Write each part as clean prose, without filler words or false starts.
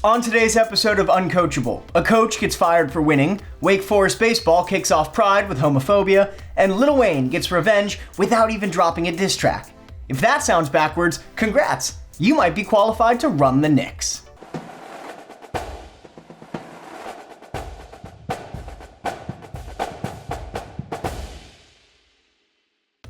On today's episode of Uncoachable, a coach gets fired for winning, Wake Forest baseball kicks off pride with homophobia, and Lil Wayne gets revenge without even dropping a diss track. If that sounds backwards, congrats! You might be qualified to run the Knicks.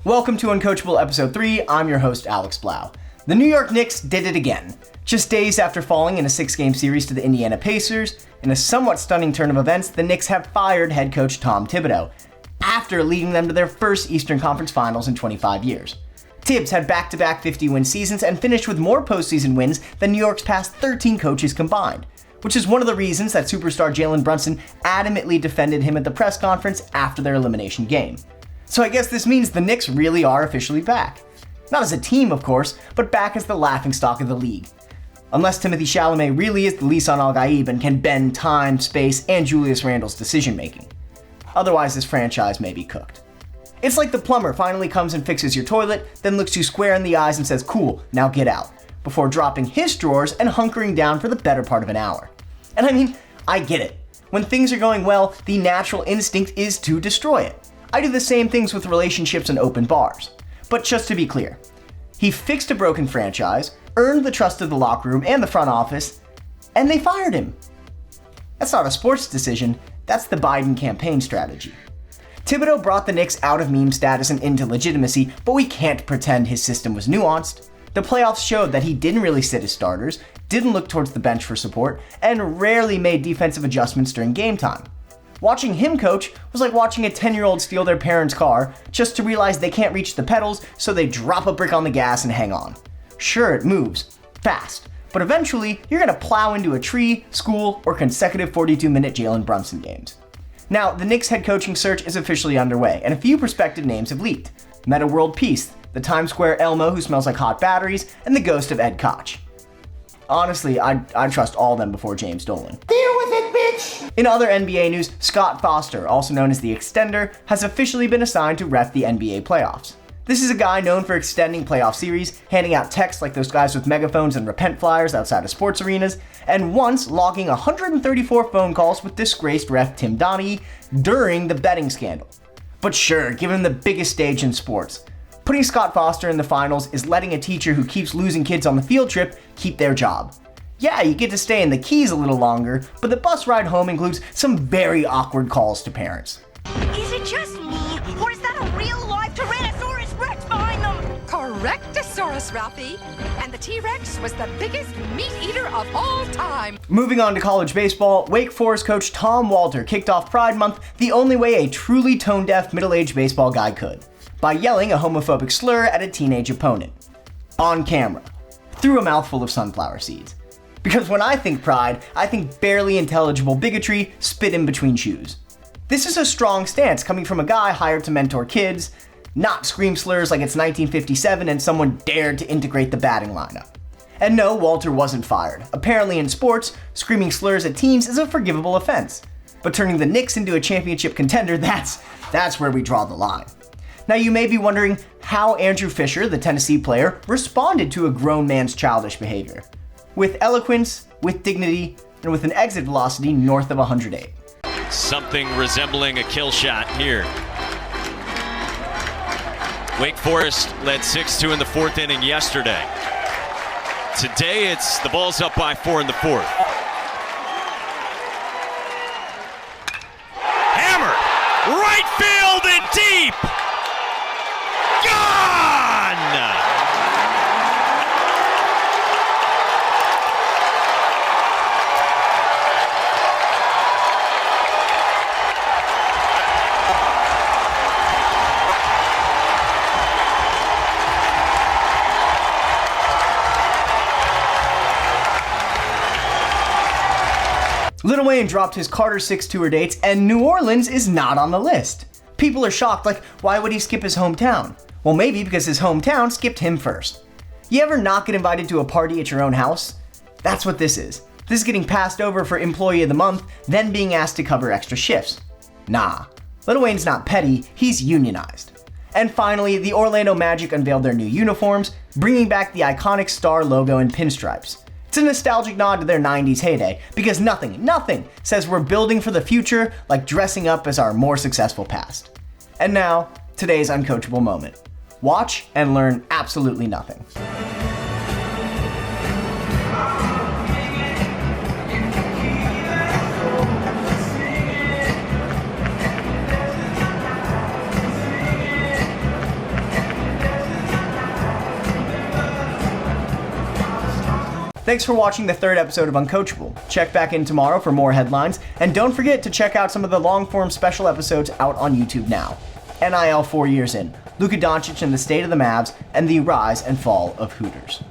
Welcome to Uncoachable Episode 3, I'm your host Alex Blau. The New York Knicks did it again. Just days after falling in a 6-game series to the Indiana Pacers, in a somewhat stunning turn of events, the Knicks have fired head coach Tom Thibodeau, after leading them to their first Eastern Conference Finals in 25 years. Tibbs had back-to-back 50-win seasons and finished with more postseason wins than New York's past 13 coaches combined, which is one of the reasons that superstar Jalen Brunson adamantly defended him at the press conference after their elimination game. So I guess this means the Knicks really are officially back. Not as a team, of course, but back as the laughingstock of the league. Unless Timothy Chalamet really is the Lisan Al-Gaib and can bend time, space, and Julius Randle's decision-making. Otherwise, this franchise may be cooked. It's like the plumber finally comes and fixes your toilet, then looks you square in the eyes and says, "Cool, now get out," before dropping his drawers and hunkering down for the better part of an hour. And I mean, I get it. When things are going well, the natural instinct is to destroy it. I do the same things with relationships and open bars. But just to be clear, he fixed a broken franchise, earned the trust of the locker room and the front office, and they fired him. That's not a sports decision, that's the Biden campaign strategy. Thibodeau brought the Knicks out of meme status and into legitimacy, but we can't pretend his system was nuanced. The playoffs showed that he didn't really sit his starters, didn't look towards the bench for support, and rarely made defensive adjustments during game time. Watching him coach was like watching a 10-year-old steal their parents' car just to realize they can't reach the pedals, so they drop a brick on the gas and hang on. Sure, it moves fast, but eventually you're gonna plow into a tree, school, or consecutive 42-minute Jalen Brunson games. Now, the Knicks head coaching search is officially underway, and a few prospective names have leaked. Meta World Peace, the Times Square Elmo who smells like hot batteries, and the ghost of Ed Koch. Honestly, I'd trust all of them before James Dolan. Deal with it, bitch! In other NBA news, Scott Foster, also known as the Extender, has officially been assigned to ref the NBA playoffs. This is a guy known for extending playoff series, handing out texts like those guys with megaphones and repent flyers outside of sports arenas, and once logging 134 phone calls with disgraced ref Tim Donaghy during the betting scandal. But sure, give him the biggest stage in sports. Putting Scott Foster in the finals is letting a teacher who keeps losing kids on the field trip keep their job. Yeah, you get to stay in the Keys a little longer, but the bus ride home includes some very awkward calls to parents. Is it just me, or is that a real live Tyrannosaurus Rex behind them? Correctosaurus, Ralphie. And the T-Rex was the biggest meat eater of all time. Moving on to college baseball, Wake Forest coach Tom Walter kicked off Pride Month the only way a truly tone-deaf middle-aged baseball guy could, by yelling a homophobic slur at a teenage opponent. On camera. Through a mouthful of sunflower seeds. Because when I think pride, I think barely intelligible bigotry spit in between shoes. This is a strong stance coming from a guy hired to mentor kids, not scream slurs like it's 1957 and someone dared to integrate the batting lineup. And no, Walter wasn't fired. Apparently in sports, screaming slurs at teams is a forgivable offense. But turning the Knicks into a championship contender, that's where we draw the line. Now you may be wondering how Andrew Fisher, the Tennessee player, responded to a grown man's childish behavior. With eloquence, with dignity, and with an exit velocity north of 108. Something resembling a kill shot here. Wake Forest led 6-2 in the fourth inning yesterday. Today it's the ball's up by 4 in the fourth. Hammer! Right field and deep! Gone! Lil Wayne dropped his Carter 6 tour dates, and New Orleans is not on the list. People are shocked, like, why would he skip his hometown? Well, maybe because his hometown skipped him first. You ever not get invited to a party at your own house? That's what this is. This is getting passed over for Employee of the Month, then being asked to cover extra shifts. Nah, Lil Wayne's not petty, he's unionized. And finally, the Orlando Magic unveiled their new uniforms, bringing back the iconic star logo and pinstripes. It's a nostalgic nod to their 90s heyday, because nothing says we're building for the future like dressing up as our more successful past. And now, today's uncoachable moment. Watch and learn absolutely nothing. Thanks for watching the third episode of Uncoachable. Check back in tomorrow for more headlines, and don't forget to check out some of the Longform special episodes out on YouTube now. NIL 4 years in, Luka Doncic and the state of the Mavs, and the rise and fall of Hooters.